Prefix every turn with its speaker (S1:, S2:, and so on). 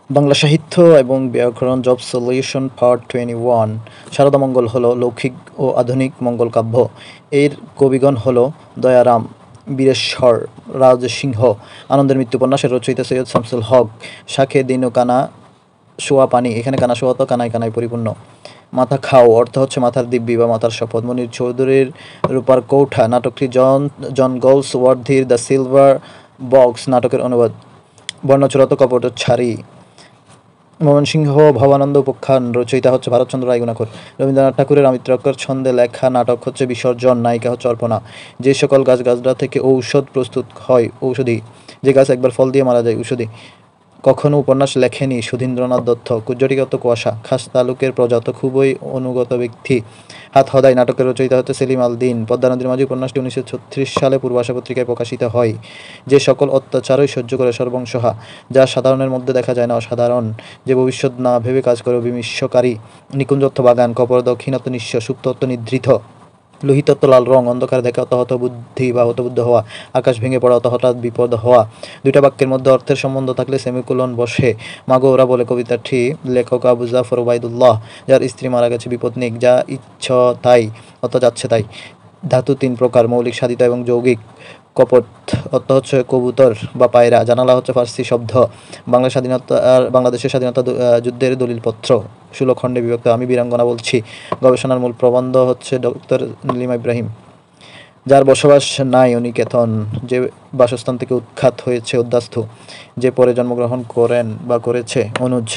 S1: বাংলা সাহিত্য এবং ব্যাকরণ জব সলিউশন পার্ট 21। সারদা মঙ্গল হলো লৌকিক ও আধুনিক মঙ্গল কাব্য। এর কবিগণ হলো দয়ারাম, বীরেশ্বর, রাজসিংহ। আনন্দের মৃত্যু উপন্যাসের রচয়িতা সৈয়দ শামসুল হক। শাখে দিন ও কানা সোয়া পানি, এখানে কানা সোয়া তো কানায় কানায় পরিপূর্ণ। মাথা খাও অর্থ হচ্ছে মাথার দিব্যি বা মাথার শপথ। মনির চৌধুরীর রূপার কৌঠা নাটকটি জন গোলসওয়ার্থির দ্য সিলভার বক্স নাটকের অনুবাদ। বর্ণচূড়াত কপটচারী। ময়মনসিংহ ভবানন্দ উপাখ্যান, রচয়িতা হচ্ছে ভারতচন্দ্র রায়গুণাকর। রবীন্দ্রনাথ ঠাকুরের অমিত্রাক্ষর ছন্দে লেখা নাটক হচ্ছে বিসর্জন, নায়িকা হচ্ছে অর্পণা। যে সকল গাছগাছড়া থেকে ঔষধ প্রস্তুত হয় ঔষধি, যে গাছ একবার ফল দিয়ে মারা যায় ঔষধি। কখনো উপন্যাস লেখেনি সুধীন্দ্রনাথ দত্ত। কুজ্জটিগত কুয়াশা, খাস তালুকের প্রজাত খুবই অনুগত ব্যক্তি। হাত হদাই নাটকের রচয়িতা হচ্ছে সেলিম আল দিন। পদ্মা নদীর মাঝি উপন্যাসটি 1936 সালে পূর্বাশা পত্রিকায় প্রকাশিত হয়। যে সকল অত্যাচারই সহ্য করে সর্বংসহা, যা সাধারণের মধ্যে দেখা যায় না অসাধারণ, যে ভবিষ্যৎ না ভেবে কাজ করে বিমিষ্যকারী। নিকুঞ্জত্ব বাগান, কপরদ ক্ষীণত্ব নিঃস্ব, সুপ্তত্ব নিদ্রিত, লোহিতত্ব লাল রং, অন্ধকার দেখা অত হত বুদ্ধি বা হতবুদ্ধ হওয়া, আকাশ ভেঙে পড়া অত হঠাৎ বিপদ হওয়া। দুইটা বাক্যের মধ্যে অর্থের সম্বন্ধ থাকলে সেমিকোলন বসে। মাগো ওরা বলে কবিতাটি লেখক আবু জাফর ওবায়দুল্লাহ, যার স্ত্রী মারা গেছে বিপত্নিক। যা ইচ্ছ তাই, অত যাচ্ছে তাই। ধাতু তিন প্রকার, মৌলিক, সাধিত এবং যৌগিক। কপট অর্থ হচ্ছে কবুতর বা পায়রা। জানালা হচ্ছে ফার্সি শব্দ। বাংলাদেশের স্বাধীনতা যুদ্ধের দলিলপত্র 16 খণ্ডে বিভক্ত। আমি বীরাঙ্গনা বলছি। গবেষণার মূল প্রবন্ধ হচ্ছে ডক্টর নীলিমা ইব্রাহিম। যার বসবাস নাই অনিকেতন, যে বাসস্থান থেকে উৎখাত হয়েছে উদ্বাস্তু, যে পরে জন্মগ্রহণ করেন বা করেছে অনুজ।